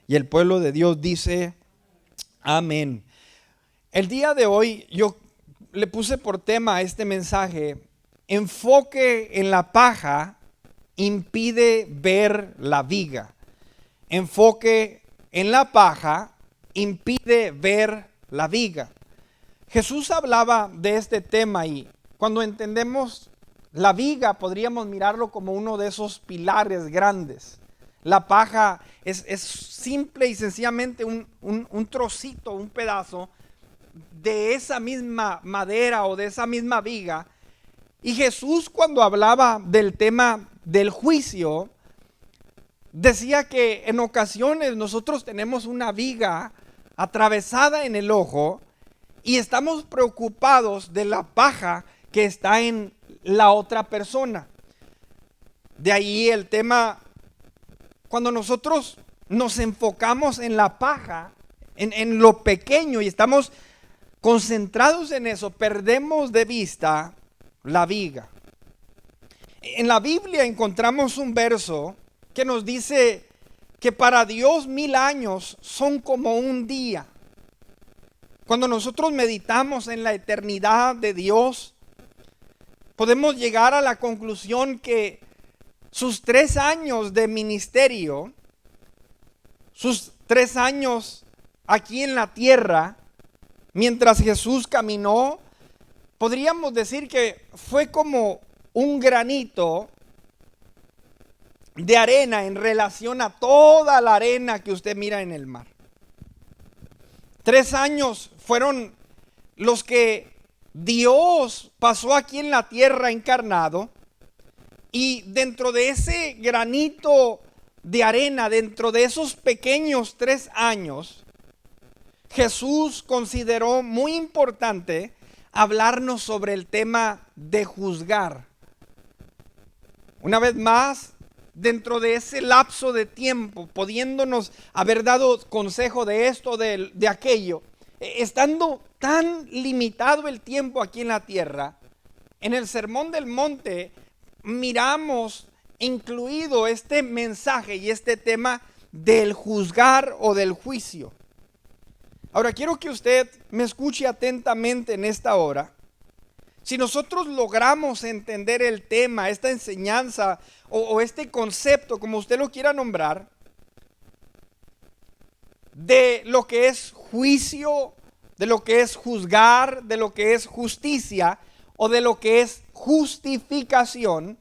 Y el pueblo de Dios dice, amén. El día de hoy yo le puse por tema a este mensaje: enfoque en la paja impide ver la viga. Enfoque en la paja impide ver la viga. Jesús hablaba de este tema, y cuando entendemos la viga podríamos mirarlo como uno de esos pilares grandes. La paja es simple y sencillamente un trocito, un pedazo de esa misma madera o de esa misma viga. Y Jesús, cuando hablaba del tema del juicio, decía que en ocasiones nosotros tenemos una viga atravesada en el ojo y estamos preocupados de la paja que está en la otra persona. De ahí el tema, cuando nosotros nos enfocamos en la paja, en lo pequeño, y estamos concentrados en eso, perdemos de vista la viga. En la Biblia encontramos un verso que nos dice que para Dios 1000 años son como un día. Cuando nosotros meditamos en la eternidad de Dios, podemos llegar a la conclusión que sus 3 años de ministerio, sus 3 años aquí en la tierra, mientras Jesús caminó, podríamos decir que fue como un granito de arena en relación a toda la arena que usted mira en el mar. 3 años fueron los que Dios pasó aquí en la tierra encarnado, y dentro de ese granito de arena, dentro de esos pequeños 3 años, Jesús consideró muy importante hablarnos sobre el tema de juzgar. Una vez más, dentro de ese lapso de tiempo, pudiéndonos haber dado consejo de esto, de aquello, estando tan limitado el tiempo aquí en la tierra, en el Sermón del Monte miramos incluido este mensaje y este tema del juzgar o del juicio. Ahora quiero que usted me escuche atentamente en esta hora. Si nosotros logramos entender el tema, esta enseñanza o este concepto, como usted lo quiera nombrar, de lo que es juicio, de lo que es juzgar, de lo que es justicia o de lo que es justificación,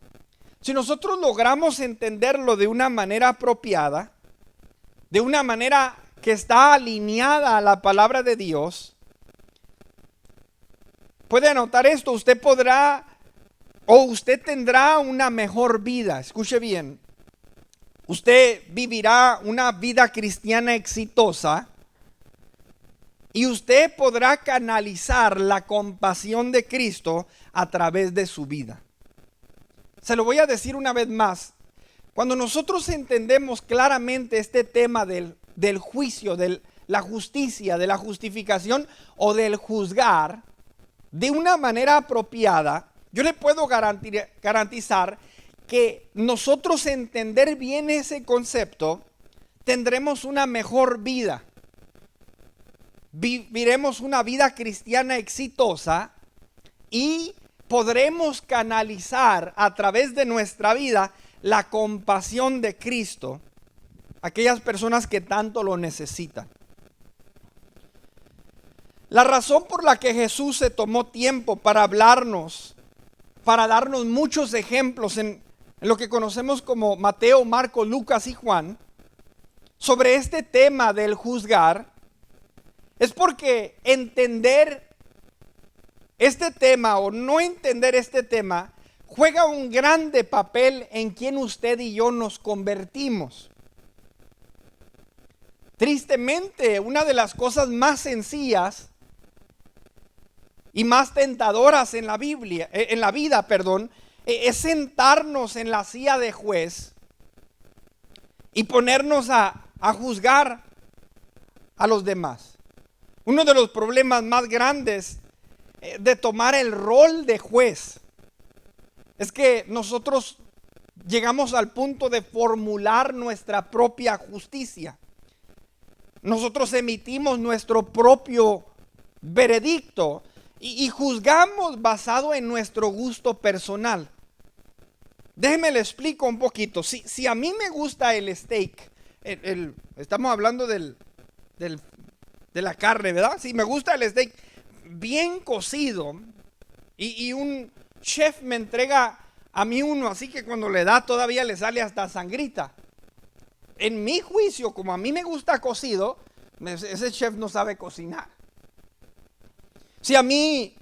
si nosotros logramos entenderlo de una manera apropiada, de una manera que está alineada a la palabra de Dios, puede anotar esto: usted podrá o usted tendrá una mejor vida. Escuche bien, usted vivirá una vida cristiana exitosa y usted podrá canalizar la compasión de Cristo a través de su vida. Se lo voy a decir una vez más: cuando nosotros entendemos claramente este tema del juicio, de la justicia, de la justificación o del juzgar de una manera apropiada, yo le puedo garantizar que nosotros entender bien ese concepto, tendremos una mejor vida. Viviremos una vida cristiana exitosa y podremos canalizar a través de nuestra vida la compasión de Cristo a aquellas personas que tanto lo necesitan. La razón por la que Jesús se tomó tiempo para hablarnos, para darnos muchos ejemplos en lo que conocemos como Mateo, Marcos, Lucas y Juan, sobre este tema del juzgar, es porque entender este tema o no entender este tema juega un grande papel en quien usted y yo nos convertimos. Tristemente, una de las cosas más sencillas y más tentadoras en la Biblia, en la vida, es sentarnos en la silla de juez y ponernos a juzgar a los demás. Uno de los problemas más grandes de tomar el rol de juez es que nosotros llegamos al punto de formular nuestra propia justicia. Nosotros emitimos nuestro propio veredicto y juzgamos basado en nuestro gusto personal. Déjeme le explico un poquito. Si a mí me gusta el steak, estamos hablando de la carne, ¿verdad? Si me gusta el steak bien cocido y un chef me entrega a mí uno, así que cuando le da todavía le sale hasta sangrita. En mi juicio, como a mí me gusta cocido, ese chef no sabe cocinar. Si a mí,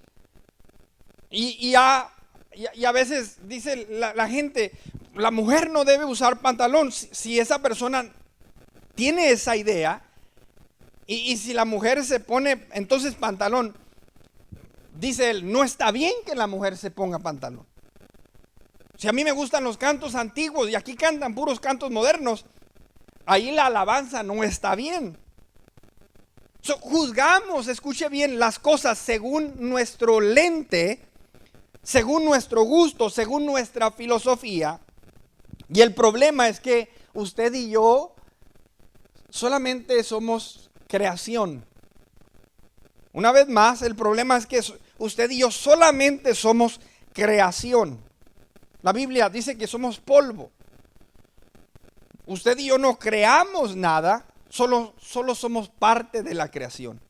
y a veces dice la gente, la mujer no debe usar pantalón. Si esa persona tiene esa idea, y si la mujer se pone entonces pantalón, dice él, no está bien que la mujer se ponga pantalón. Si a mí me gustan los cantos antiguos y aquí cantan puros cantos modernos, ahí la alabanza no está bien. Juzgamos, escuche bien, las cosas según nuestro lente, según nuestro gusto, según nuestra filosofía. Y el problema es que usted y yo solamente somos creación. Una vez más, el problema es que usted y yo solamente somos creación. La Biblia dice que somos polvo. Usted y yo no creamos nada, solo somos parte de la creación.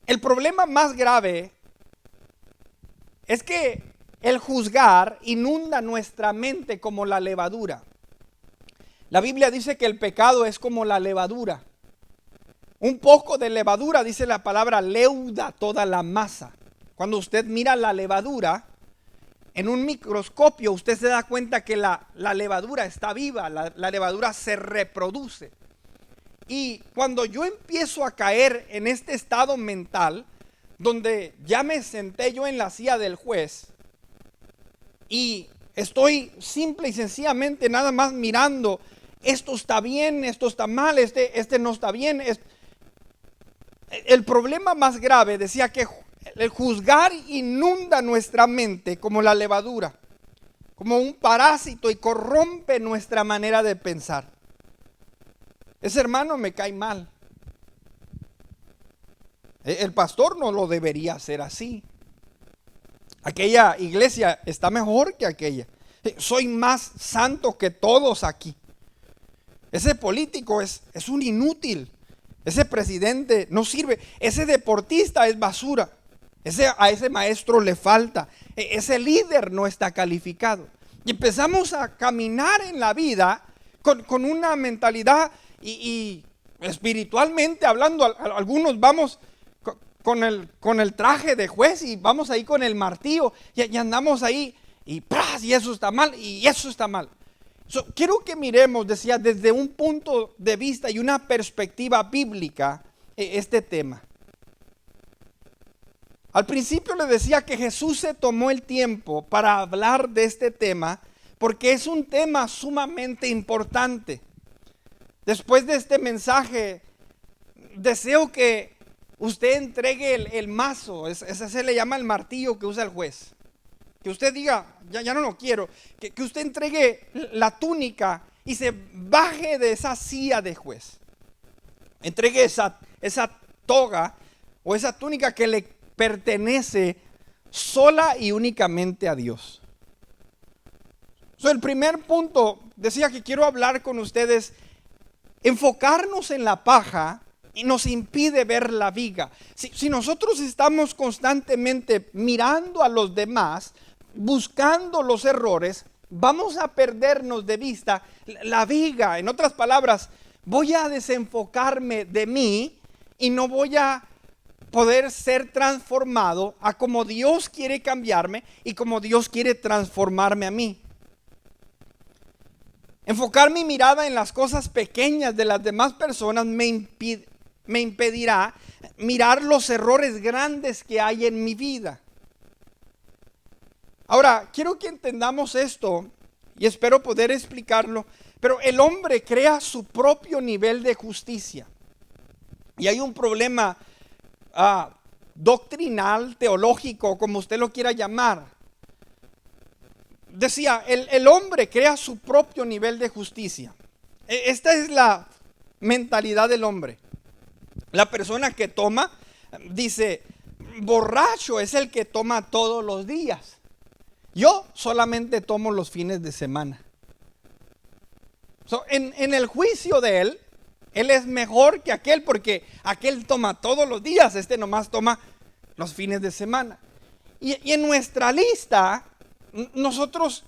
El problema más grave es que el juzgar inunda nuestra mente como la levadura. La Biblia dice que el pecado es como la levadura. Un poco de levadura, dice la palabra, leuda toda la masa. Cuando usted mira la levadura en un microscopio, usted se da cuenta que la levadura está viva, la levadura se reproduce. Y cuando yo empiezo a caer en este estado mental, donde ya me senté yo en la silla del juez y estoy simple y sencillamente nada más mirando, esto está bien, esto está mal, este no está bien. El problema más grave, decía que el juzgar inunda nuestra mente como la levadura, como un parásito, y corrompe nuestra manera de pensar. Ese hermano me cae mal. El pastor no lo debería hacer así. Aquella iglesia está mejor que aquella. Soy más santo que todos aquí. Ese político es un inútil. Ese presidente no sirve. Ese deportista es basura. A ese maestro le falta. Ese líder no está calificado. Y empezamos a caminar en la vida con una mentalidad y espiritualmente hablando, algunos vamos con el traje de juez y vamos ahí con el martillo y andamos ahí y eso está mal y eso está mal. Quiero que miremos, decía, desde un punto de vista y una perspectiva bíblica este tema. Al principio le decía que Jesús se tomó el tiempo para hablar de este tema porque es un tema sumamente importante. Después de este mensaje, deseo que usted entregue el mazo, ese se le llama el martillo que usa el juez. Que usted diga, ya no lo quiero. Que usted entregue la túnica y se baje de esa silla de juez. Entregue esa toga o esa túnica que le pertenece sola y únicamente a Dios. El primer punto, decía que quiero hablar con ustedes, enfocarnos en la paja y nos impide ver la viga. Si nosotros estamos constantemente mirando a los demás, buscando los errores, vamos a perdernos de vista la viga. En otras palabras, voy a desenfocarme de mí y no voy a poder ser transformado a como Dios quiere cambiarme y como Dios quiere transformarme a mí. Enfocar mi mirada en las cosas pequeñas de las demás personas me impedirá mirar los errores grandes que hay en mi vida. Ahora, quiero que entendamos esto y espero poder explicarlo, pero el hombre crea su propio nivel de justicia. Y hay un problema doctrinal, teológico, como usted lo quiera llamar. Decía, el hombre crea su propio nivel de justicia. Esta es la mentalidad del hombre. La persona que toma, dice, borracho es el que toma todos los días. Yo solamente tomo los fines de semana. En el juicio de él es mejor que aquel, porque aquel toma todos los días, este nomás toma los fines de semana. Y en nuestra lista, nosotros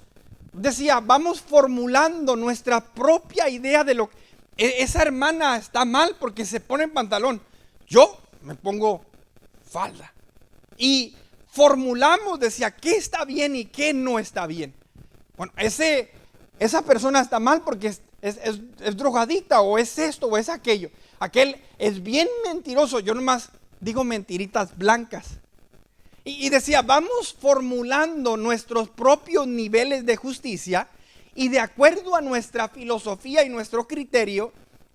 decía, vamos formulando nuestra propia idea de lo que esa hermana está mal porque se pone pantalón. Yo me pongo falda. Y formulamos, decía, qué está bien y qué no está bien. Bueno, esa persona está mal porque es drogadita, o es esto o es aquello. Aquel es bien mentiroso. Yo nomás digo mentiritas blancas. Y decía, vamos formulando nuestros propios niveles de justicia, y de acuerdo a nuestra filosofía y nuestro criterio,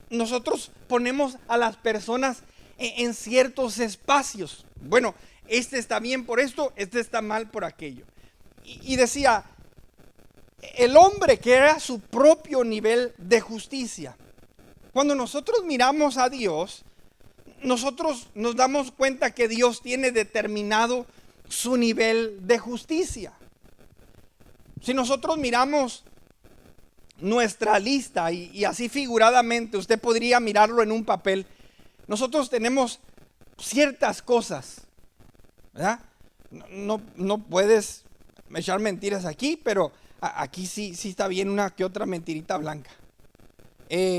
nosotros ponemos a las personas en ciertos espacios. Bueno, este está bien por esto, este está mal por aquello. Y decía, el hombre crea su propio nivel de justicia. Cuando nosotros miramos a Dios, nosotros nos damos cuenta que Dios tiene determinado su nivel de justicia. Si nosotros miramos nuestra lista y así figuradamente, usted podría mirarlo en un papel. Nosotros tenemos ciertas cosas, ¿verdad? No puedes echar mentiras aquí, pero aquí sí está bien una que otra mentirita blanca.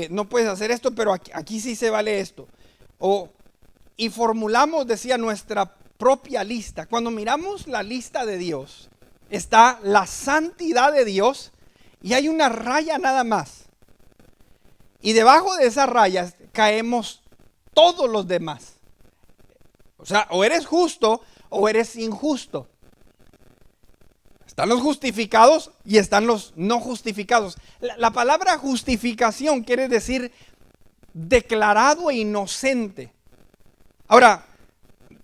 No puedes hacer esto, pero aquí sí se vale esto. Y formulamos, decía, nuestra propia lista. Cuando miramos la lista de Dios, está la santidad de Dios y hay una raya nada más. Y debajo de esas rayas caemos todos los demás. O sea, o eres justo o eres injusto. Están los justificados y están los no justificados. La palabra justificación quiere decir declarado e inocente. Ahora,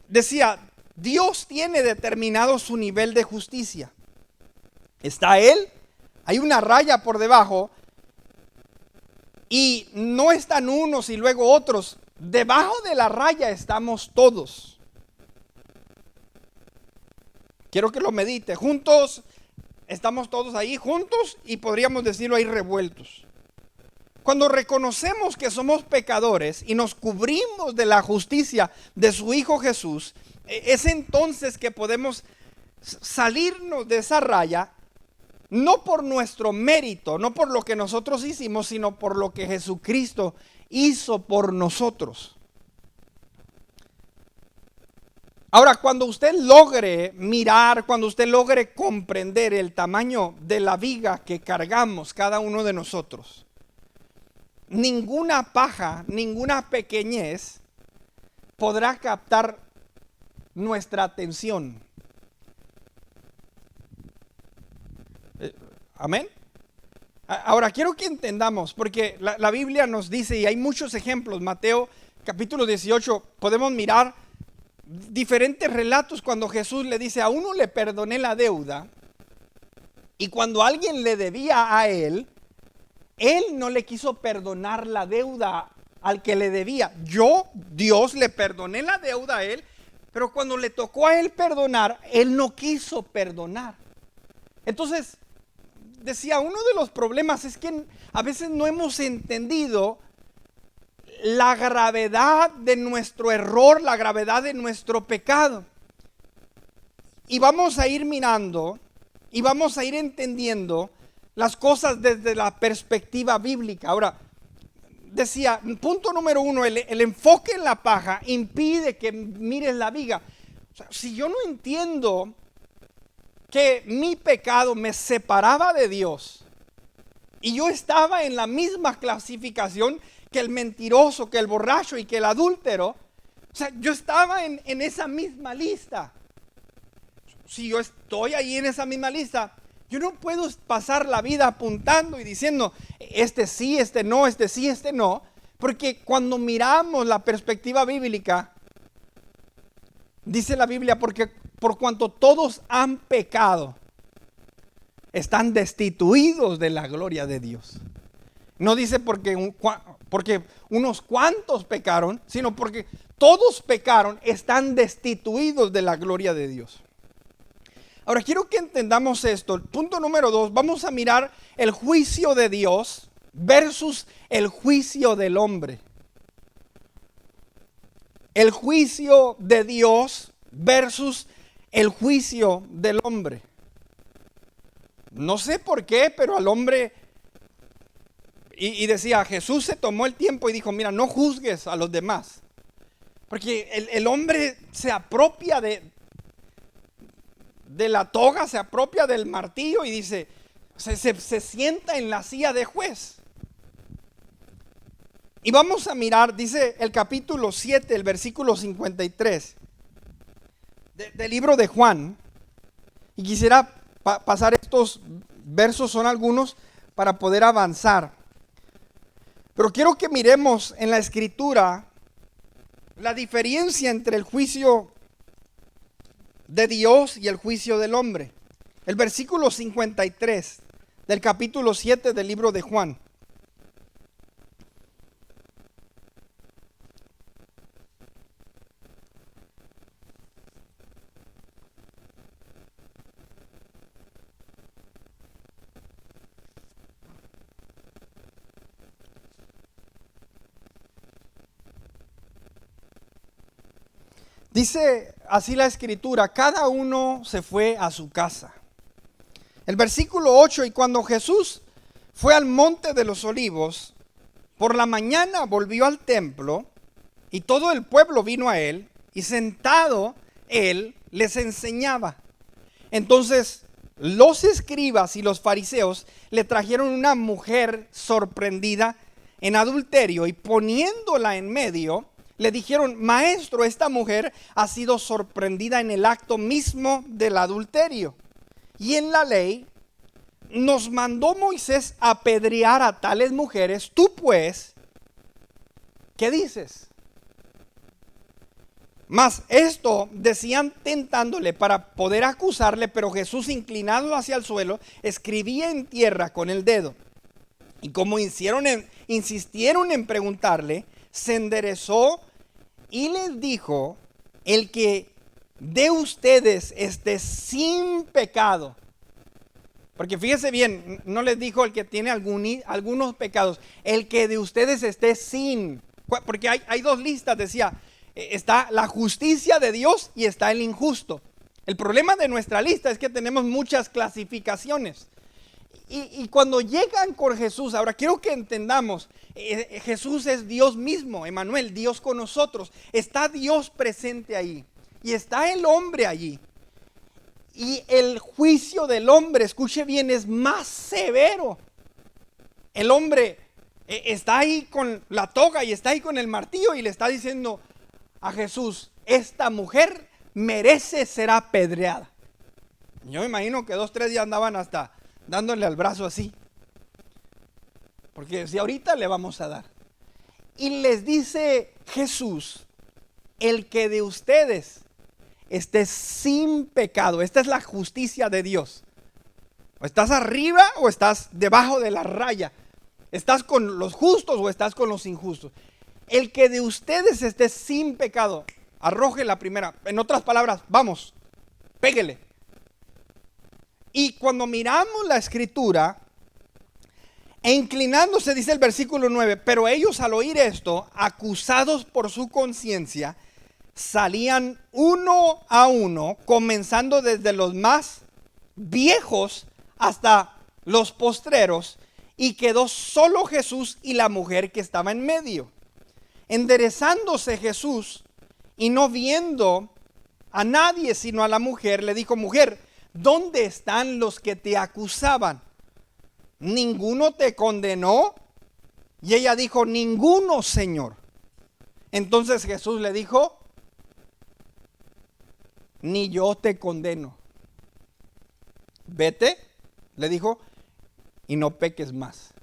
decía, Dios tiene determinado su nivel de justicia. Está Él, hay una raya por debajo, y no están unos y luego otros. Debajo de la raya estamos todos. Quiero que lo medite. Juntos, estamos todos ahí juntos, y podríamos decirlo ahí revueltos. Cuando reconocemos que somos pecadores y nos cubrimos de la justicia de su Hijo Jesús, es entonces que podemos salirnos de esa raya, no por nuestro mérito, no por lo que nosotros hicimos, sino por lo que Jesucristo hizo por nosotros. Ahora, cuando usted logre mirar, cuando usted logre comprender el tamaño de la viga que cargamos cada uno de nosotros, ninguna paja, ninguna pequeñez podrá captar nuestra atención. Amén. Ahora quiero que entendamos, porque la Biblia nos dice, y hay muchos ejemplos. Mateo capítulo 18, podemos mirar diferentes relatos cuando Jesús le dice, a uno le perdoné la deuda, y cuando alguien le debía a él no le quiso perdonar la deuda al que le debía. Dios, le perdoné la deuda a él, pero cuando le tocó a él perdonar, él no quiso perdonar. Entonces, decía, uno de los problemas es que a veces no hemos entendido la gravedad de nuestro error, la gravedad de nuestro pecado. Y vamos a ir mirando y vamos a ir entendiendo las cosas desde la perspectiva bíblica. Ahora, decía, punto número uno, el enfoque en la paja impide que mires la viga. O sea, si yo no entiendo que mi pecado me separaba de Dios y yo estaba en la misma clasificación que el mentiroso, que el borracho y que el adúltero, o sea, yo estaba en esa misma lista. Si yo estoy ahí en esa misma lista, yo no puedo pasar la vida apuntando y diciendo, este sí, este no, este sí, este no. Porque cuando miramos la perspectiva bíblica, dice la Biblia, porque por cuanto todos han pecado, están destituidos de la gloria de Dios. No dice porque porque unos cuantos pecaron, sino porque todos pecaron, están destituidos de la gloria de Dios. Ahora quiero que entendamos esto. El punto número 2, vamos a mirar el juicio de Dios versus el juicio del hombre. El juicio de Dios versus el juicio del hombre. No sé por qué, pero al hombre, y decía, Jesús se tomó el tiempo y dijo, mira, no juzgues a los demás. Porque el hombre se apropia de la toga, se apropia del martillo y dice, se sienta en la silla de juez. Y vamos a mirar, dice el capítulo 7, el versículo 53 del libro de Juan. Y quisiera pasar estos versos, son algunos, para poder avanzar. Pero quiero que miremos en la escritura la diferencia entre el juicio de Dios y el juicio del hombre. El versículo 53 del capítulo 7 del libro de Juan. Dice así la escritura, cada uno se fue a su casa. El versículo 8, y cuando Jesús fue al monte de los olivos, por la mañana volvió al templo y todo el pueblo vino a él y sentado él les enseñaba. Entonces los escribas y los fariseos le trajeron una mujer sorprendida en adulterio y poniéndola en medio, le dijeron, maestro, esta mujer ha sido sorprendida en el acto mismo del adulterio. Y en la ley nos mandó Moisés apedrear a tales mujeres. Tú pues, ¿qué dices? Mas esto decían tentándole para poder acusarle, pero Jesús, inclinado hacia el suelo, escribía en tierra con el dedo. Y como insistieron en preguntarle, se enderezó y les dijo, el que de ustedes esté sin pecado. Porque fíjese bien, no les dijo el que tiene algunos pecados, el que de ustedes esté sin. Porque hay dos listas, decía, está la justicia de Dios y está el injusto. El problema de nuestra lista es que tenemos muchas clasificaciones. Y cuando llegan con Jesús, ahora quiero que entendamos, Jesús es Dios mismo, Emmanuel, Dios con nosotros. Está Dios presente ahí y está el hombre allí. Y el juicio del hombre, escuche bien, es más severo. El hombre está ahí con la toga y está ahí con el martillo y le está diciendo a Jesús, esta mujer merece ser apedreada. Yo me imagino que 2, 3 días andaban hasta dándole al brazo así. Porque si ahorita le vamos a dar. Y les dice Jesús, el que de ustedes esté sin pecado. Esta es la justicia de Dios. O estás arriba o estás debajo de la raya. ¿Estás con los justos o estás con los injustos? El que de ustedes esté sin pecado, arroje la primera. En otras palabras, vamos, péguele. Y cuando miramos la escritura, e inclinándose, dice el versículo 9, pero ellos al oír esto, acusados por su conciencia, salían uno a uno, comenzando desde los más viejos hasta los postreros, y quedó solo Jesús y la mujer que estaba en medio. Enderezándose Jesús y no viendo a nadie sino a la mujer, le dijo, mujer, ¿dónde están los que te acusaban? ¿Ninguno te condenó? Y ella dijo, ninguno, Señor. Entonces Jesús le dijo, ni yo te condeno. Vete, le dijo, y no peques más.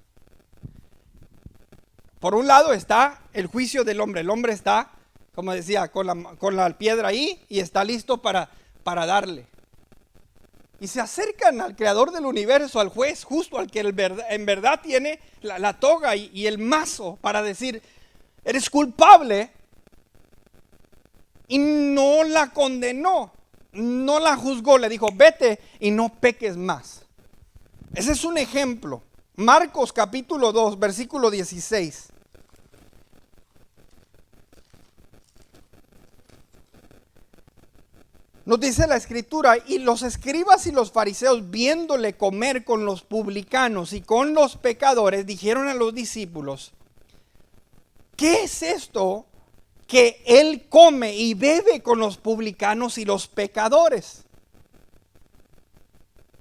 Por un lado está el juicio del hombre. El hombre está, como decía, con la piedra ahí y está listo para darle. y se acercan al creador del universo, al juez justo, al que en verdad tiene la toga y el mazo para decir, eres culpable, y no la condenó, no la juzgó, le dijo, vete y no peques más. Ese es un ejemplo. Marcos capítulo 2, versículo 16. Nos dice la escritura, y los escribas y los fariseos, viéndole comer con los publicanos y con los pecadores, dijeron a los discípulos, ¿qué es esto que él come y bebe con los publicanos y los pecadores?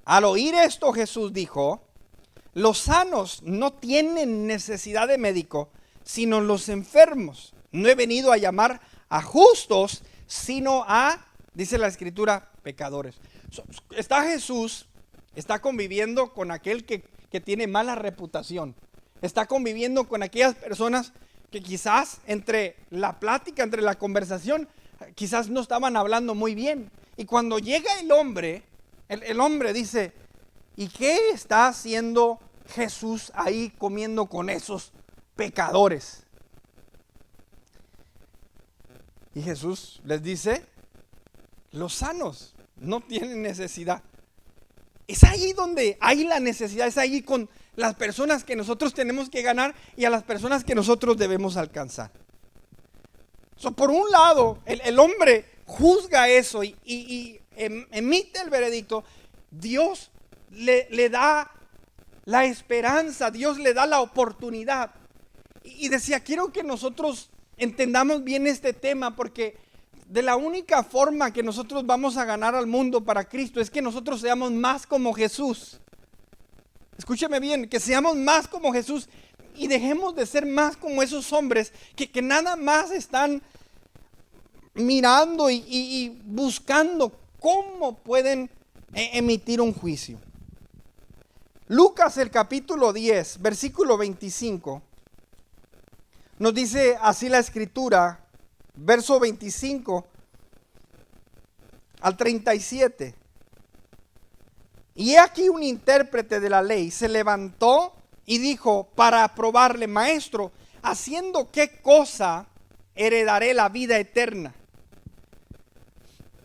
Al oír esto, Jesús dijo, los sanos no tienen necesidad de médico, sino los enfermos. No he venido a llamar a justos, sino a, dice la escritura, pecadores. Está Jesús, está conviviendo con aquel que tiene mala reputación. Está conviviendo con aquellas personas que quizás entre la plática, entre la conversación, quizás no estaban hablando muy bien. Y cuando llega el hombre dice, ¿y qué está haciendo Jesús ahí comiendo con esos pecadores? Y Jesús les dice, los sanos no tienen necesidad. Es ahí donde hay la necesidad, es ahí con las personas que nosotros tenemos que ganar y a las personas que nosotros debemos alcanzar. Por un lado, el hombre juzga eso y emite el veredicto. Dios le da la esperanza, Dios le da la oportunidad. Y decía, quiero que nosotros entendamos bien este tema, porque de la única forma que nosotros vamos a ganar al mundo para Cristo es que nosotros seamos más como Jesús. Escúcheme bien, que seamos más como Jesús y dejemos de ser más como esos hombres que nada más están mirando y buscando cómo pueden emitir un juicio. Lucas el capítulo 10, versículo 25, nos dice así la escritura, verso 25 al 37. Y he aquí un intérprete de la ley se levantó y dijo para probarle, maestro, ¿haciendo qué cosa heredaré la vida eterna?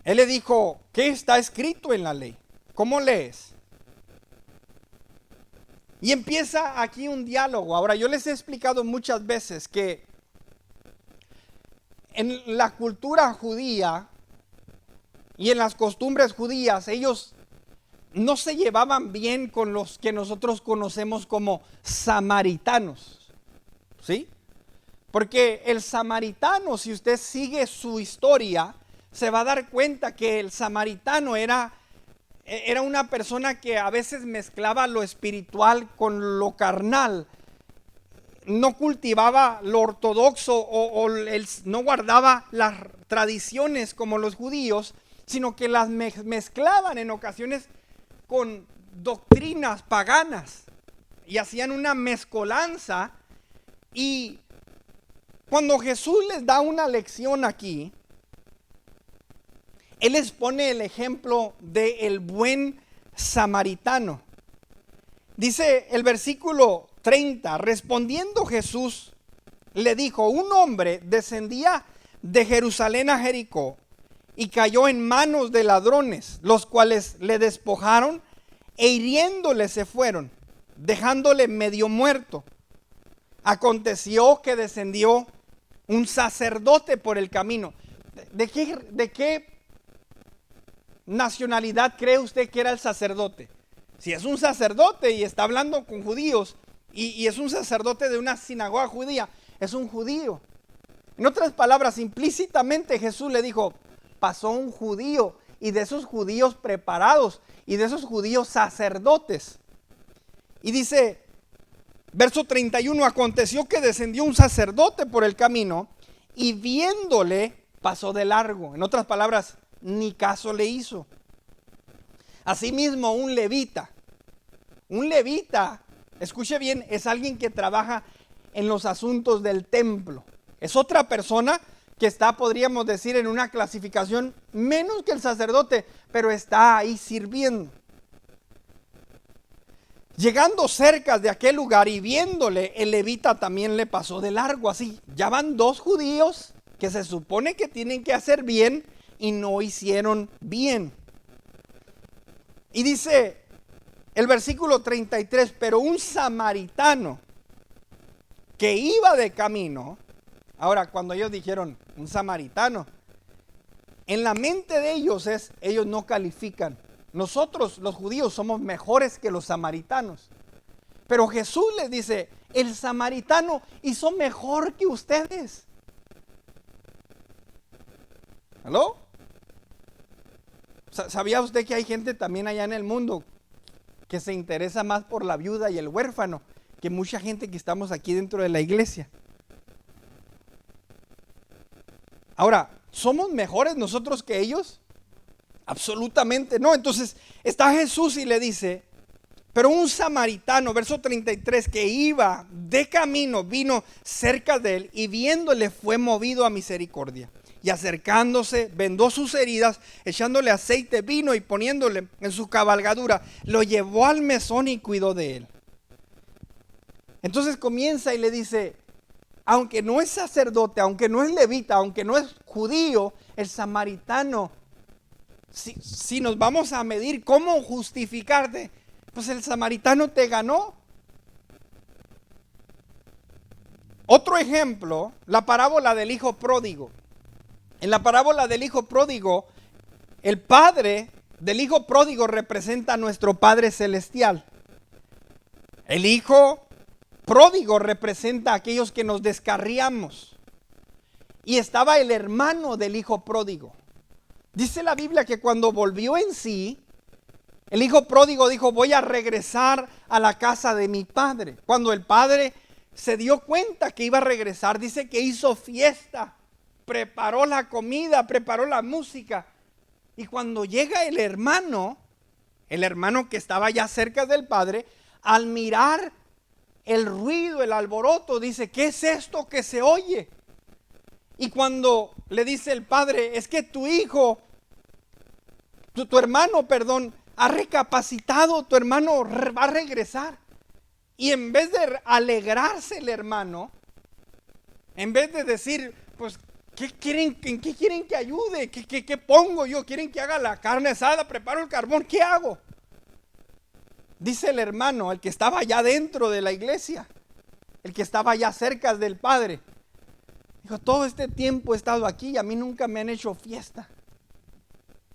Él le dijo, ¿qué está escrito en la ley? ¿Cómo lees? Y empieza aquí un diálogo. Ahora, yo les he explicado muchas veces que en la cultura judía y en las costumbres judías, ellos no se llevaban bien con los que nosotros conocemos como samaritanos, ¿sí? Porque el samaritano, si usted sigue su historia, se va a dar cuenta que el samaritano era una persona que a veces mezclaba lo espiritual con lo carnal. No cultivaba lo ortodoxo no guardaba las tradiciones como los judíos, sino que las mezclaban en ocasiones con doctrinas paganas y hacían una mezcolanza. Y cuando Jesús les da una lección aquí, Él les pone el ejemplo del buen samaritano. Dice el versículo 30, respondiendo Jesús, le dijo, un hombre descendía de Jerusalén a Jericó y cayó en manos de ladrones, los cuales le despojaron e hiriéndole se fueron, dejándole medio muerto. Aconteció que descendió un sacerdote por el camino. ¿De qué nacionalidad cree usted que era el sacerdote? Si es un sacerdote y está hablando con judíos y es un sacerdote de una sinagoga judía, es un judío. En otras palabras, implícitamente Jesús le dijo, pasó un judío, y de esos judíos preparados y de esos judíos sacerdotes. Y dice, verso 31, aconteció que descendió un sacerdote por el camino y viéndole pasó de largo. En otras palabras, ni caso le hizo. Asimismo, un levita, escuche bien, es alguien que trabaja en los asuntos del templo. Es otra persona que está, podríamos decir, en una clasificación menos que el sacerdote, pero está ahí sirviendo. Llegando cerca de aquel lugar y viéndole, el levita también le pasó de largo. Así, ya van dos judíos que se supone que tienen que hacer bien y no hicieron bien. Y dice el versículo 33, pero un samaritano que iba de camino. Ahora, cuando ellos dijeron un samaritano, en la mente de ellos ellos no califican. Nosotros los judíos somos mejores que los samaritanos. Pero Jesús les dice, el samaritano hizo mejor que ustedes. ¿Aló? ¿Sabía usted que hay gente también allá en el mundo que se interesa más por la viuda y el huérfano que mucha gente que estamos aquí dentro de la iglesia? Ahora, ¿somos mejores nosotros que ellos? Absolutamente no. Entonces está Jesús y le dice, pero un samaritano, verso 33, que iba de camino, vino cerca de él y viéndole fue movido a misericordia. Y acercándose, vendó sus heridas, echándole aceite, vino y poniéndole en su cabalgadura, lo llevó al mesón y cuidó de él. Entonces comienza y le dice, aunque no es sacerdote, aunque no es levita, aunque no es judío, el samaritano, si nos vamos a medir cómo justificarte, pues el samaritano te ganó. Otro ejemplo, la parábola del hijo pródigo. En la parábola del hijo pródigo, el padre del hijo pródigo representa a nuestro Padre Celestial. El hijo pródigo representa a aquellos que nos descarriamos. Y estaba el hermano del hijo pródigo. Dice la Biblia que cuando volvió en sí, el hijo pródigo dijo, voy a regresar a la casa de mi padre. Cuando el padre se dio cuenta que iba a regresar, dice que hizo fiesta, preparó la comida, preparó la música. Y cuando llega el hermano que estaba ya cerca del padre, al mirar el ruido, el alboroto, dice, ¿qué es esto que se oye? Y cuando le dice el padre, es que tu hijo, tu hermano, perdón, ha recapacitado, tu hermano va a regresar. Y en vez de alegrarse el hermano, en vez de decir, pues, ¿en qué quieren que ayude? ¿Qué pongo yo? ¿Quieren que haga la carne asada? ¿Preparo el carbón? ¿Qué hago? Dice el hermano, el que estaba allá dentro de la iglesia, el que estaba allá cerca del padre, dijo, todo este tiempo he estado aquí y a mí nunca me han hecho fiesta.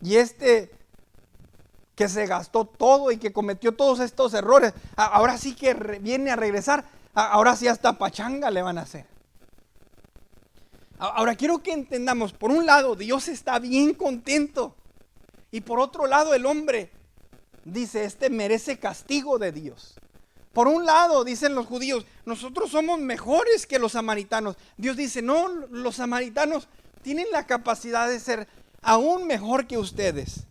Y que se gastó todo y que cometió todos estos errores, ahora sí que viene a regresar, ahora sí hasta pachanga le van a hacer. Ahora quiero que entendamos, por un lado Dios está bien contento y por otro lado el hombre dice, merece castigo de Dios. Por un lado dicen los judíos, nosotros somos mejores que los samaritanos. Dios dice, no, los samaritanos tienen la capacidad de ser aún mejor que ustedes.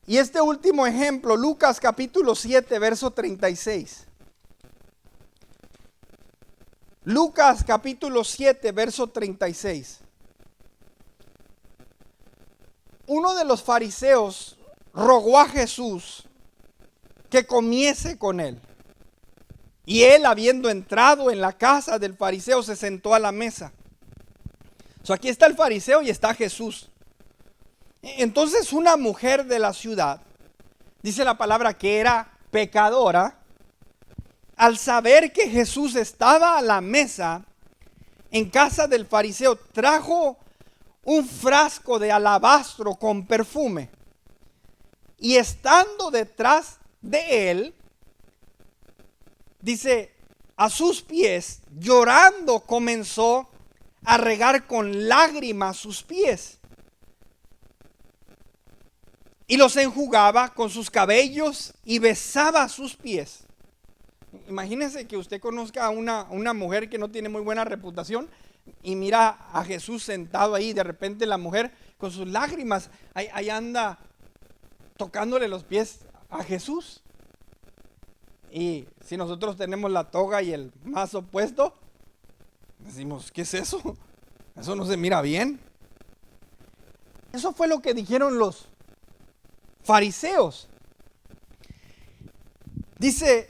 Y este último ejemplo, Lucas capítulo 7, verso 36. Lucas capítulo 7, verso 36. Uno de los fariseos rogó a Jesús que comiese con él. Y él, habiendo entrado en la casa del fariseo, se sentó a la mesa. Aquí está el fariseo y está Jesús. Entonces una mujer de la ciudad, dice la palabra que era pecadora, al saber que Jesús estaba a la mesa en casa del fariseo, trajo un frasco de alabastro con perfume. Y estando detrás de él, dice, a sus pies, llorando, comenzó a regar con lágrimas sus pies. Y los enjugaba con sus cabellos y besaba sus pies. Imagínense que usted conozca a una mujer que no tiene muy buena reputación y mira a Jesús sentado ahí, de repente la mujer con sus lágrimas ahí anda tocándole los pies a Jesús. Y si nosotros tenemos la toga y el mazo puesto, decimos, ¿qué es eso? Eso no se mira bien. Eso fue lo que dijeron los fariseos. Dice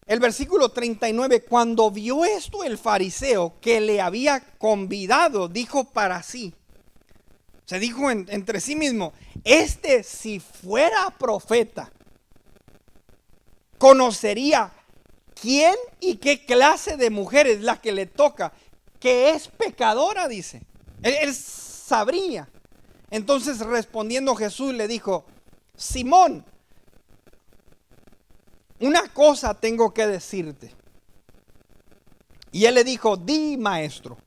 el versículo 39, cuando vio esto el fariseo que le había convidado, dijo para sí, se dijo entre sí mismo, si fuera profeta, conocería quién y qué clase de mujer es la que le toca, que es pecadora, dice. Él sabría. Entonces respondiendo Jesús le dijo, Simón, una cosa tengo que decirte. Y él le dijo, di, maestro.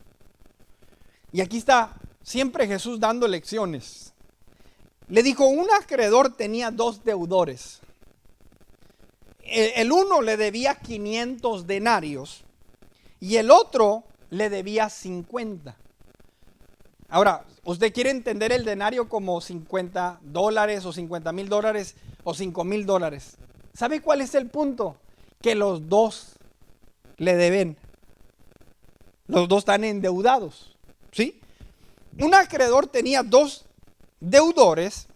Y aquí está siempre Jesús dando lecciones. Le dijo, un acreedor tenía 2 deudores. El uno le debía 500 denarios y el otro le debía 50. Ahora, ¿usted quiere entender el denario como $50 o $50,000 o $5,000? ¿Sabe cuál es el punto? Que los dos le deben. Los dos están endeudados, ¿sí? Un acreedor tenía 2 deudores.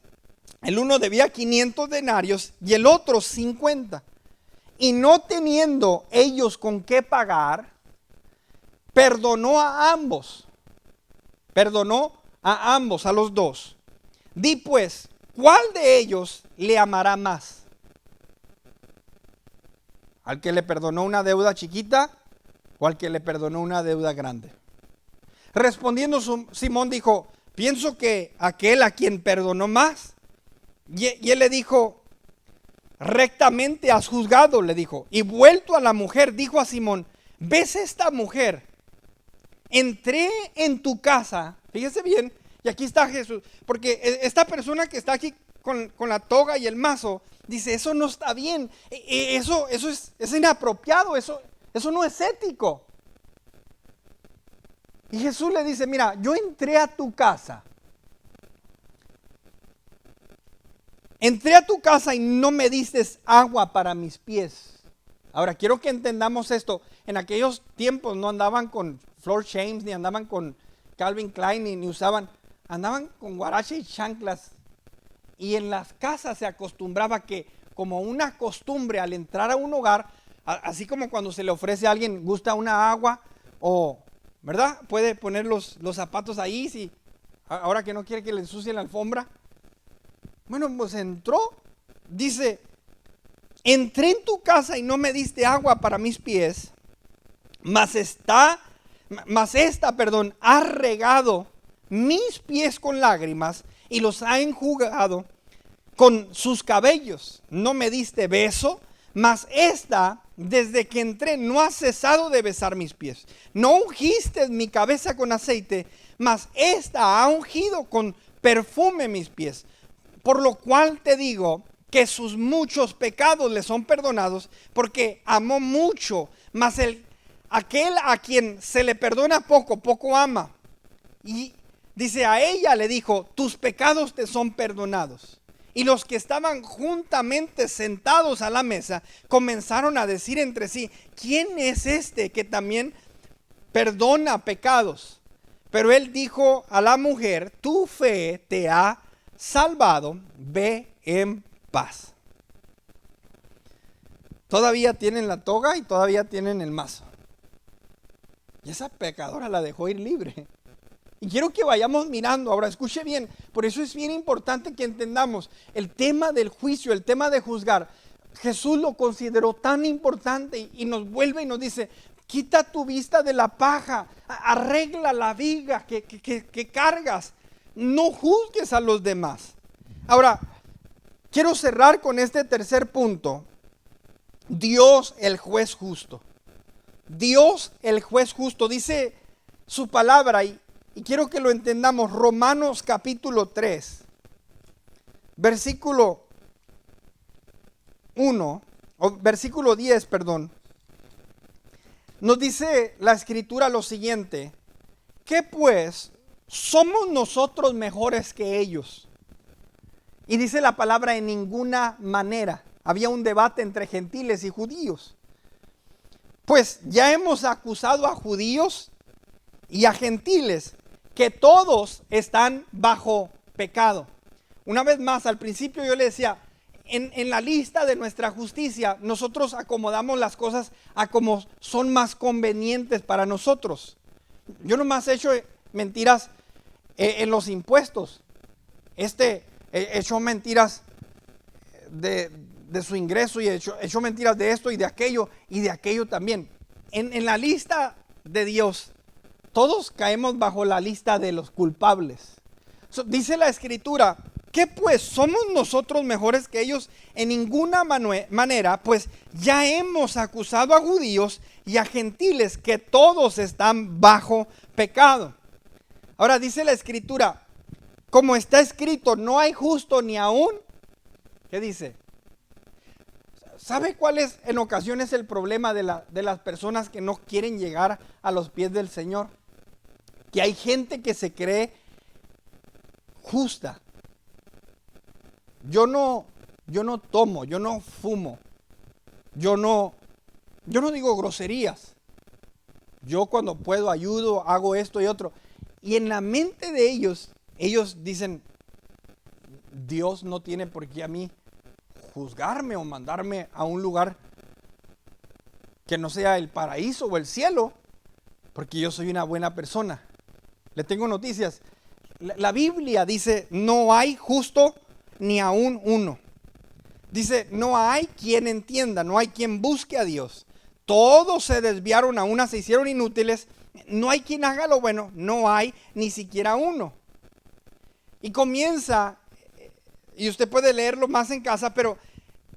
El uno debía 500 denarios y el otro 50. Y no teniendo ellos con qué pagar, perdonó a ambos. Perdonó a ambos, a los dos. Di pues, ¿cuál de ellos le amará más? ¿Al que le perdonó una deuda chiquita o al que le perdonó una deuda grande? Respondiendo Simón dijo, pienso que aquel a quien perdonó más. Y él le dijo, rectamente has juzgado, le dijo. Y vuelto a la mujer, dijo a Simón, ¿ves esta mujer? Entré en tu casa, fíjese bien, y aquí está Jesús, porque esta persona que está aquí con la toga y el mazo, dice, eso no está bien, eso es inapropiado, eso no es ético. Y Jesús le dice, mira, yo entré a tu casa. Entré a tu casa y no me diste agua para mis pies. Ahora, quiero que entendamos esto. En aquellos tiempos no andaban con Floor James, ni andaban con Calvin Klein, ni usaban. Andaban con guarache y chanclas. Y en las casas se acostumbraba que, como una costumbre, al entrar a un hogar, así como cuando se le ofrece a alguien, gusta una agua, o, ¿verdad? Puede poner los zapatos ahí, si ahora que no quiere que le ensucie la alfombra. Bueno, pues entró, dice, entré en tu casa y no me diste agua para mis pies, mas esta, ha regado mis pies con lágrimas y los ha enjugado con sus cabellos. No me diste beso, mas esta, desde que entré, no ha cesado de besar mis pies. No ungiste mi cabeza con aceite, mas esta ha ungido con perfume mis pies. Por lo cual te digo que sus muchos pecados le son perdonados, porque amó mucho, mas aquel a quien se le perdona poco, poco ama. Y dice, a ella le dijo, tus pecados te son perdonados. Y los que estaban juntamente sentados a la mesa comenzaron a decir entre sí, ¿quién es este que también perdona pecados? Pero él dijo a la mujer, tu fe te ha salvado, ve en paz. Todavía tienen la toga y todavía tienen el mazo. Y esa pecadora la dejó ir libre. Y quiero que vayamos mirando. Ahora escuche bien, por eso es bien importante que entendamos el tema del juicio, el tema de juzgar. Jesús lo consideró tan importante y nos vuelve y nos dice, quita tu vista de la paja, arregla la viga que cargas. No juzgues a los demás. Ahora, quiero cerrar con este tercer punto. Dios el juez justo. Dios el juez justo. Dice su palabra y quiero que lo entendamos. Romanos capítulo 3, versículo 1, o versículo 10, perdón. Nos dice la escritura lo siguiente. ¿Qué pues? ¿Somos nosotros mejores que ellos? Y dice la palabra en ninguna manera. Había un debate entre gentiles y judíos. Pues ya hemos acusado a judíos y a gentiles que todos están bajo pecado. Una vez más, al principio yo le decía, en la lista de nuestra justicia, nosotros acomodamos las cosas a como son más convenientes para nosotros. Yo nomás he hecho mentiras en los impuestos. Echó mentiras de su ingreso y echó mentiras de esto y de aquello también. En la lista de Dios, todos caemos bajo la lista de los culpables. Dice la Escritura, ¿qué pues? ¿Somos nosotros mejores que ellos? En ninguna manera, pues ya hemos acusado a judíos y a gentiles que todos están bajo pecado. Ahora dice la Escritura, como está escrito, no hay justo ni aún. ¿Qué dice? ¿Sabe cuál es en ocasiones el problema de las personas que no quieren llegar a los pies del Señor? Que hay gente que se cree justa. Yo no tomo, yo no fumo, yo no digo groserías. Yo cuando puedo ayudo, hago esto y otro. Y en la mente de ellos dicen, Dios no tiene por qué a mí juzgarme o mandarme a un lugar que no sea el paraíso o el cielo, porque yo soy una buena persona. Le tengo noticias. La Biblia dice, no hay justo ni aún uno. Dice, no hay quien entienda, no hay quien busque a Dios. Todos se desviaron, a una se hicieron inútiles. No hay quien haga lo bueno, no hay ni siquiera uno. Y comienza, y usted puede leerlo más en casa, pero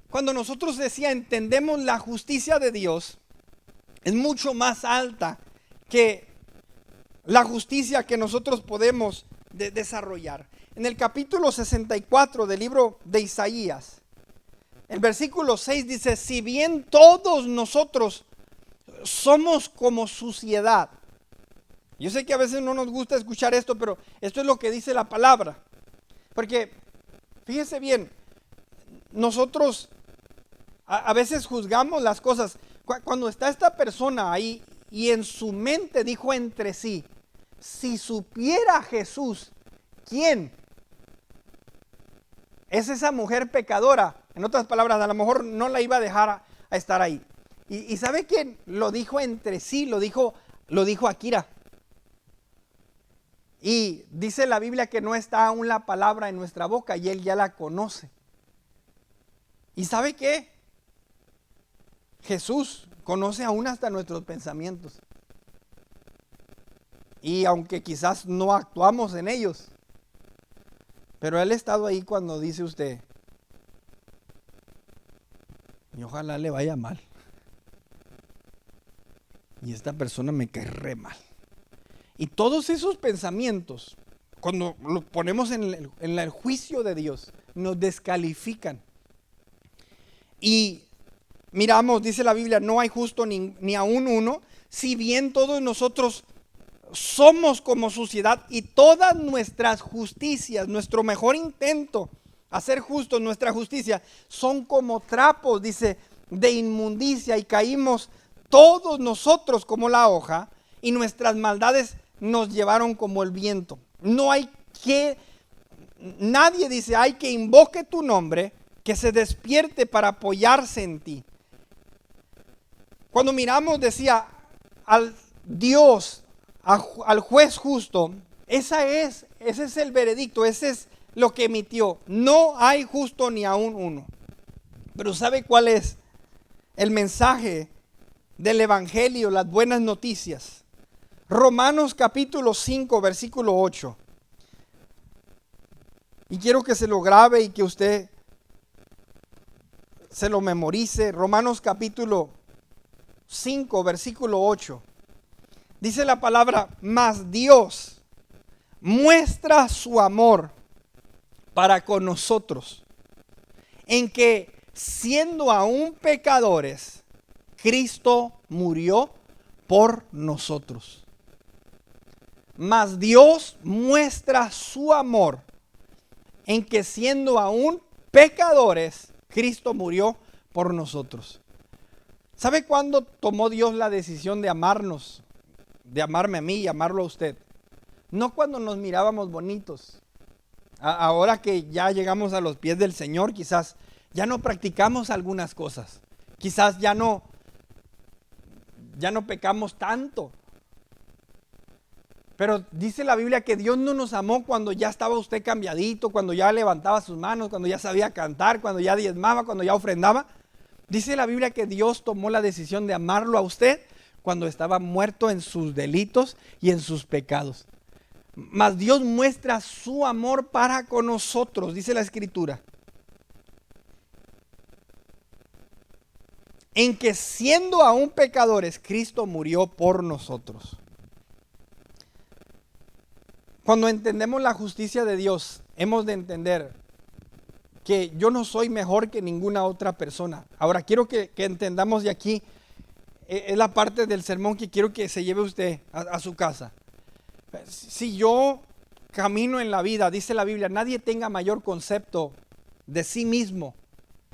cuando nosotros entendemos la justicia de Dios, es mucho más alta que la justicia que nosotros podemos desarrollar. En el capítulo 64 del libro de Isaías, el versículo 6 dice, si bien todos nosotros somos como suciedad. Yo sé que a veces no nos gusta escuchar esto, pero esto es lo que dice la palabra. Porque, fíjese bien, nosotros a veces juzgamos las cosas. Cuando está esta persona ahí y en su mente dijo entre sí, si supiera Jesús, ¿quién es esa mujer pecadora? En otras palabras, a lo mejor no la iba a dejar a estar ahí. ¿Y sabe quién lo dijo entre sí? Lo dijo Akira. Y dice la Biblia que no está aún la palabra en nuestra boca y él ya la conoce. ¿Y sabe qué? Jesús conoce aún hasta nuestros pensamientos. Y aunque quizás no actuamos en ellos, pero él ha estado ahí cuando dice usted, y ojalá le vaya mal. Y esta persona me cae re mal. Y todos esos pensamientos, cuando los ponemos en el juicio de Dios, nos descalifican. Y miramos, dice la Biblia, no hay justo ni aún uno, si bien todos nosotros somos como suciedad y todas nuestras justicias, nuestro mejor intento a ser justos, nuestra justicia, son como trapos, dice, de inmundicia y caímos todos nosotros como la hoja y nuestras maldades nos llevaron como el viento. Nadie dice, hay que invoque tu nombre, que se despierte para apoyarse en ti. Cuando miramos, decía, al Dios, al juez justo, ese es el veredicto, ese es lo que emitió. No hay justo ni aún uno. Pero ¿sabe cuál es el mensaje del evangelio, las buenas noticias? Romanos capítulo 5, versículo 8. Y quiero que se lo grabe y que usted se lo memorice. Romanos capítulo 5, versículo 8. Dice la palabra, mas Dios muestra su amor para con nosotros, en que siendo aún pecadores, Cristo murió por nosotros. Mas Dios muestra su amor en que siendo aún pecadores, Cristo murió por nosotros. ¿Sabe cuándo tomó Dios la decisión de amarnos? De amarme a mí y amarlo a usted. No cuando nos mirábamos bonitos. Ahora que ya llegamos a los pies del Señor, quizás ya no practicamos algunas cosas. Quizás ya no pecamos tanto. Pero dice la Biblia que Dios no nos amó cuando ya estaba usted cambiadito, cuando ya levantaba sus manos, cuando ya sabía cantar, cuando ya diezmaba, cuando ya ofrendaba. Dice la Biblia que Dios tomó la decisión de amarlo a usted cuando estaba muerto en sus delitos y en sus pecados. Mas Dios muestra su amor para con nosotros, dice la Escritura, en que siendo aún pecadores, Cristo murió por nosotros. Cuando entendemos la justicia de Dios, hemos de entender que yo no soy mejor que ninguna otra persona. Ahora quiero que entendamos de aquí, es la parte del sermón que quiero que se lleve usted a su casa. Si yo camino en la vida, dice la Biblia, nadie tenga mayor concepto de sí mismo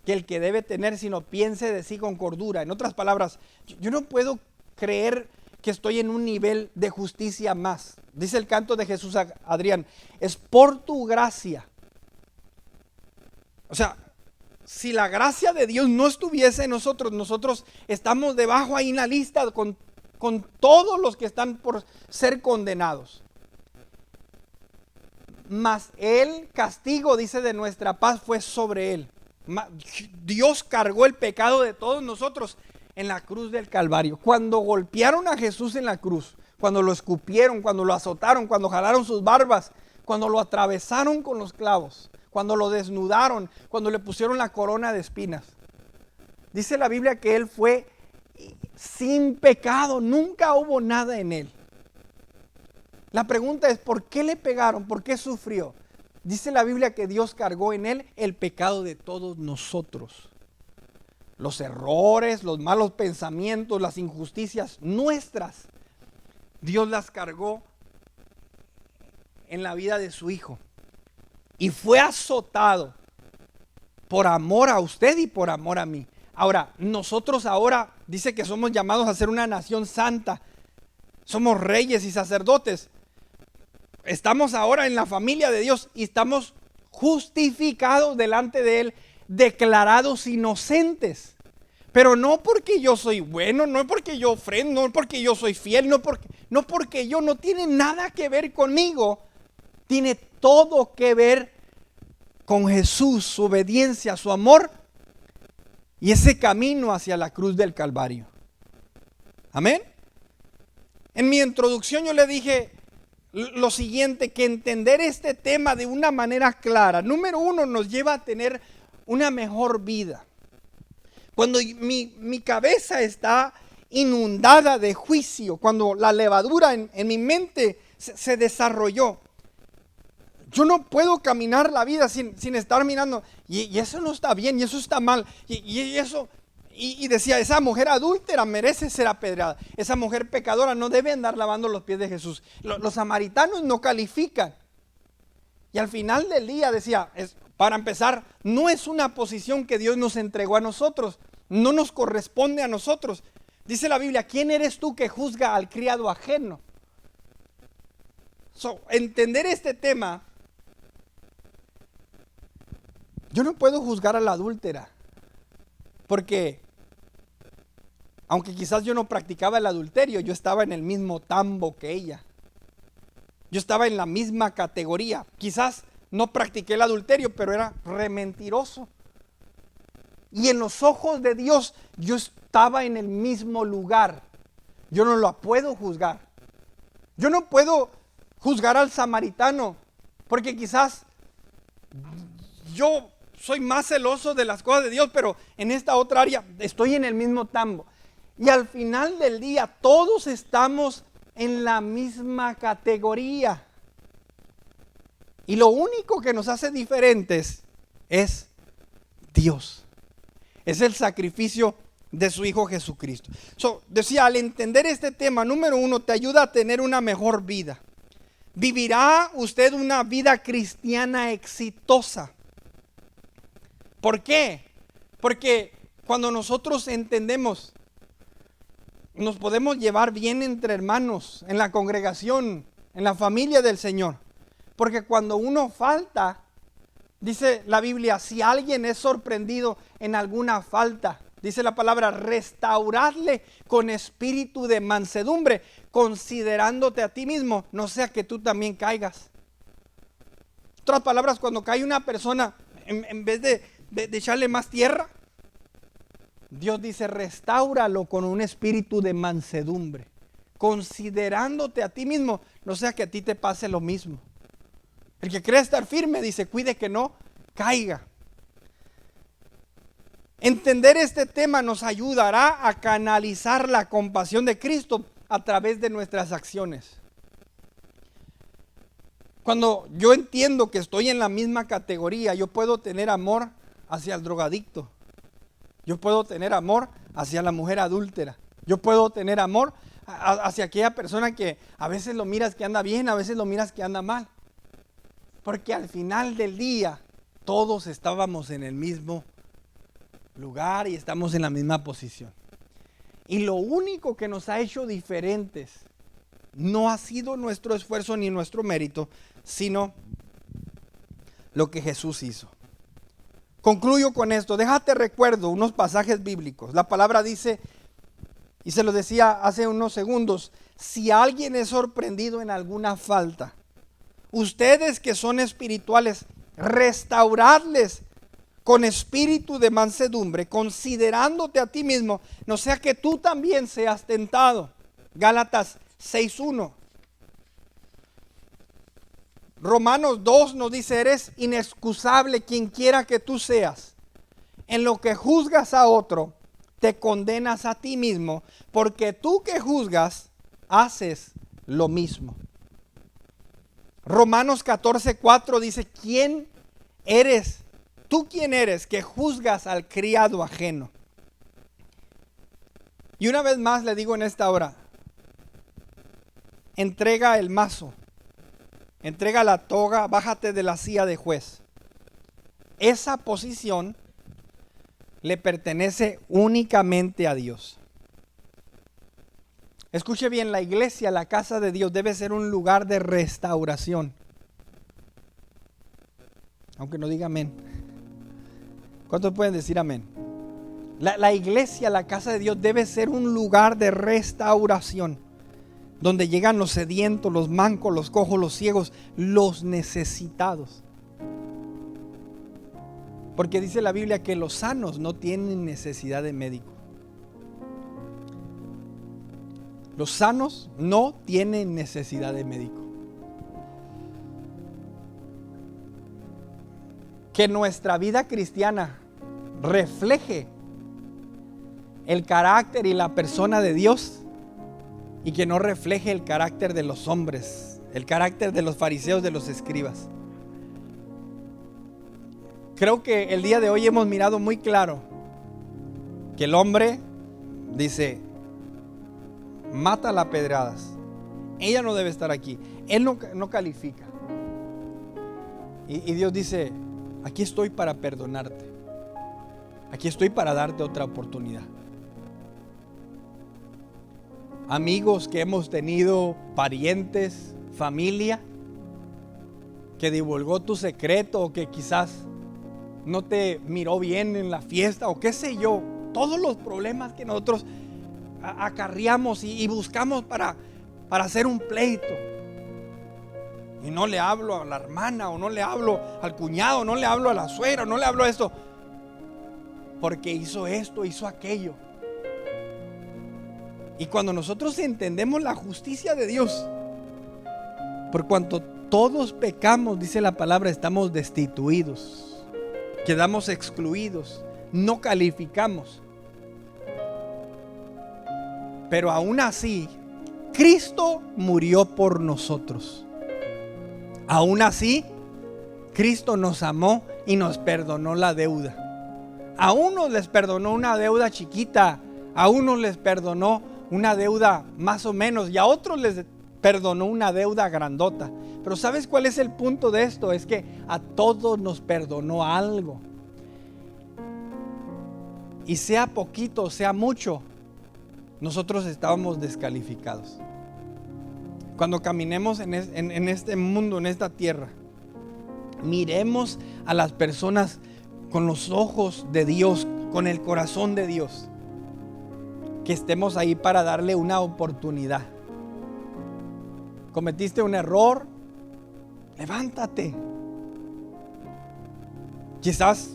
que el que debe tener, sino piense de sí con cordura. En otras palabras, yo no puedo creer que estoy en un nivel de justicia más. Dice el canto de Jesús Adrián, es por tu gracia. O sea, si la gracia de Dios no estuviese en nosotros, nosotros estamos debajo ahí en la lista con todos los que están por ser condenados. Mas el castigo, dice, de nuestra paz fue sobre él. Dios cargó el pecado de todos nosotros en la cruz del Calvario. Cuando golpearon a Jesús en la cruz, cuando lo escupieron, cuando lo azotaron, cuando jalaron sus barbas, cuando lo atravesaron con los clavos, cuando lo desnudaron, cuando le pusieron la corona de espinas. Dice la Biblia que él fue sin pecado, nunca hubo nada en él. La pregunta es, ¿por qué le pegaron? ¿Por qué sufrió? Dice la Biblia que Dios cargó en él el pecado de todos nosotros. Los errores, los malos pensamientos, las injusticias nuestras, Dios las cargó en la vida de su Hijo. Y fue azotado por amor a usted y por amor a mí. Ahora, nosotros ahora, dice que somos llamados a ser una nación santa. Somos reyes y sacerdotes. Estamos ahora en la familia de Dios y estamos justificados delante de Él, declarados inocentes. Pero no porque yo soy bueno, no porque yo ofrendo, no porque yo soy fiel, no porque yo, no tiene nada que ver conmigo. Tiene todo que ver con Jesús, su obediencia, su amor y ese camino hacia la cruz del Calvario. Amén. En mi introducción yo le dije lo siguiente, que entender este tema de una manera clara, número uno, nos lleva a tener una mejor vida. Cuando mi cabeza está inundada de juicio, cuando la levadura en mi mente se desarrolló, yo no puedo caminar la vida sin estar mirando, y eso no está bien, y eso está mal, y eso, y decía, esa mujer adúltera merece ser apedreada, esa mujer pecadora no debe andar lavando los pies de Jesús. Los samaritanos no califican. Y al final del día decía, para empezar, no es una posición que Dios nos entregó a nosotros, no nos corresponde a nosotros. Dice la Biblia, ¿quién eres tú que juzga al criado ajeno? Entender este tema, yo no puedo juzgar a la adúltera, porque aunque quizás yo no practicaba el adulterio, yo estaba en el mismo tambo que ella. Yo estaba en la misma categoría. Quizás no practiqué el adulterio, pero era re mentiroso. Y en los ojos de Dios yo estaba en el mismo lugar. Yo no lo puedo juzgar. Yo no puedo juzgar al samaritano, porque quizás yo soy más celoso de las cosas de Dios, pero en esta otra área estoy en el mismo tambo. Y al final del día todos estamos en la misma categoría. Y lo único que nos hace diferentes es Dios. Es el sacrificio de su Hijo Jesucristo. Decía, al entender este tema, número uno, te ayuda a tener una mejor vida. Vivirá usted una vida cristiana exitosa. ¿Por qué? Porque cuando nosotros entendemos, nos podemos llevar bien entre hermanos, en la congregación, en la familia del Señor. Porque cuando uno falta, Dice la Biblia, si alguien es sorprendido en alguna falta, dice la palabra, restauradle con espíritu de mansedumbre, considerándote a ti mismo, no sea que tú también caigas. Otras palabras, cuando cae una persona, en vez de echarle más tierra, Dios dice, restáuralo con un espíritu de mansedumbre, considerándote a ti mismo, no sea que a ti te pase lo mismo. El que cree estar firme, dice, cuide que no caiga. Entender este tema nos ayudará a canalizar la compasión de Cristo a través de nuestras acciones. Cuando yo entiendo que estoy en la misma categoría, yo puedo tener amor hacia el drogadicto. Yo puedo tener amor hacia la mujer adúltera. Yo puedo tener amor hacia aquella persona que a veces lo miras que anda bien, a veces lo miras que anda mal. Porque al final del día todos estábamos en el mismo lugar y estamos en la misma posición. Y lo único que nos ha hecho diferentes no ha sido nuestro esfuerzo ni nuestro mérito, sino lo que Jesús hizo. Concluyo con esto. Déjate recuerdo unos pasajes bíblicos. La palabra dice, y se lo decía hace unos segundos, si alguien es sorprendido en alguna falta, ustedes que son espirituales, restauradles con espíritu de mansedumbre, considerándote a ti mismo, no sea que tú también seas tentado. Gálatas 6:1. Romanos 2 nos dice, eres inexcusable quien quiera que tú seas. En lo que juzgas a otro, te condenas a ti mismo, porque tú que juzgas, haces lo mismo. Romanos 14:4 dice, ¿quién eres? ¿Tú quién eres que juzgas al criado ajeno? Y una vez más le digo en esta hora, entrega el mazo, entrega la toga, bájate de la silla de juez. Esa posición le pertenece únicamente a Dios. Escuche bien, la iglesia, la casa de Dios debe ser un lugar de restauración. Aunque no diga amén. ¿Cuántos pueden decir amén? La iglesia, la casa de Dios debe ser un lugar de restauración, donde llegan los sedientos, los mancos, los cojos, los ciegos, los necesitados. Porque dice la Biblia que los sanos no tienen necesidad de médico. Los sanos no tienen necesidad de médico. Que nuestra vida cristiana refleje el carácter y la persona de Dios y que no refleje el carácter de los hombres, el carácter de los fariseos, de los escribas. Creo que el día de hoy hemos mirado muy claro que el hombre dice, mátala a pedradas, ella no debe estar aquí, él no califica. Y Dios dice, aquí estoy para perdonarte, aquí estoy para darte otra oportunidad. Amigos que hemos tenido, parientes, familia, que divulgó tu secreto o que quizás no te miró bien en la fiesta o qué sé yo, todos los problemas que nosotros acarreamos y buscamos para hacer un pleito. Y no le hablo a la hermana, o no le hablo al cuñado, no le hablo a la suegra, no le hablo a esto, porque hizo esto, hizo aquello. Y cuando nosotros entendemos la justicia de Dios, por cuanto todos pecamos, dice la palabra, estamos destituidos, quedamos excluidos, no calificamos. Pero aún así, Cristo murió por nosotros. Aún así, Cristo nos amó y nos perdonó la deuda. A unos les perdonó una deuda chiquita, a unos les perdonó una deuda más o menos y a otros les perdonó una deuda grandota. Pero ¿sabes cuál es el punto de esto? Es que a todos nos perdonó algo. Y sea poquito o sea mucho, nosotros estábamos descalificados. Cuando caminemos en este mundo, en esta tierra, Miremos a las personas con los ojos de Dios, con el corazón de Dios. Que estemos ahí para darle una oportunidad. Cometiste un error, levántate. Quizás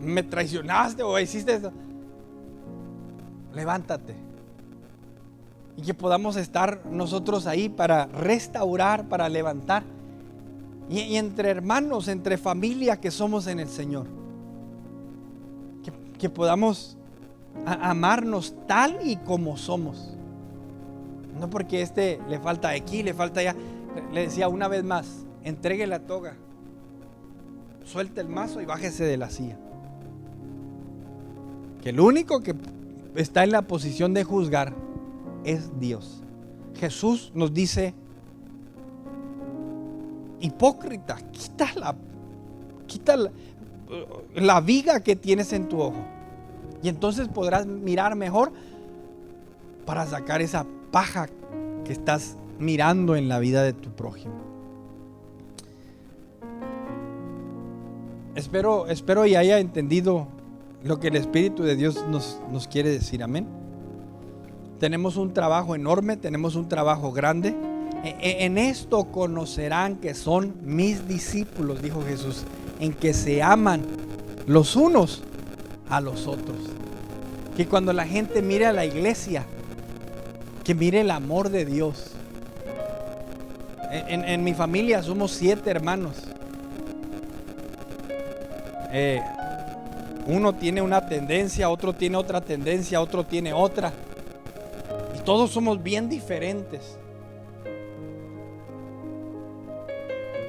me traicionaste o hiciste eso. Levántate. Y que podamos estar nosotros ahí para restaurar, para levantar. Y entre hermanos, entre familia que somos en el Señor. Que podamos amarnos tal y como somos. No porque le falta aquí, le falta allá. Le decía una vez más, entregue la toga, suelte el mazo y bájese de la silla. Que el único que está en la posición de juzgar es Dios. Jesús nos dice: hipócrita, quita la viga que tienes en tu ojo, y entonces podrás mirar mejor para sacar esa paja que estás mirando en la vida de tu prójimo. Espero y haya entendido lo que el Espíritu de Dios nos quiere decir. Amén. Tenemos un trabajo enorme, tenemos un trabajo grande. En esto conocerán que son mis discípulos, dijo Jesús, en que se aman los unos a los otros. Que cuando la gente mire a la iglesia, que mire el amor de Dios. En mi familia somos 7 hermanos. Uno tiene una tendencia, otro tiene otra tendencia, otro tiene otra. Y todos somos bien diferentes.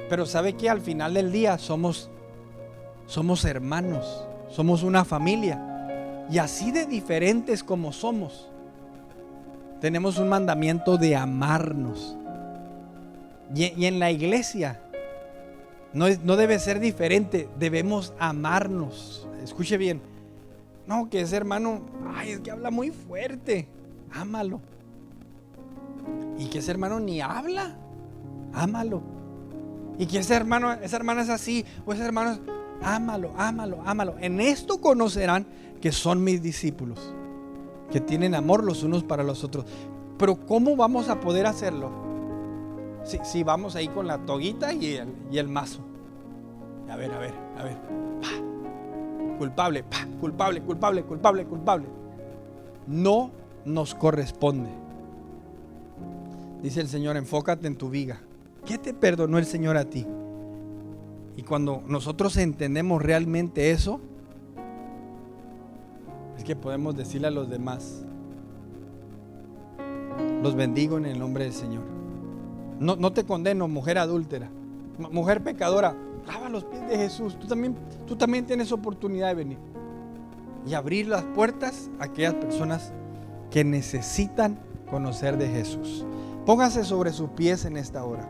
Pero ¿sabe qué? Al final del día somos hermanos, somos una familia. Y así de diferentes como somos, tenemos un mandamiento de amarnos. Y en la iglesia no debe ser diferente, debemos amarnos. Escuche bien. No, que ese hermano, es que habla muy fuerte. Ámalo. Y que ese hermano ni habla, ámalo. Y que esa hermana es así, o ese hermano es, ámalo. En esto conocerán que son mis discípulos, que tienen amor los unos para los otros. Pero ¿cómo vamos a poder hacerlo? Si vamos ahí con la toguita y el mazo. A ver. Culpable. No nos corresponde. Dice el Señor: enfócate en tu viga. ¿Qué te perdonó el Señor a ti? Y cuando nosotros entendemos realmente eso, es que podemos decirle a los demás: los bendigo en el nombre del Señor. No te condeno, mujer adúltera, mujer pecadora. Lava los pies de Jesús. Tú también tienes oportunidad de venir y abrir las puertas a aquellas personas que necesitan conocer de Jesús. Póngase sobre sus pies en esta hora.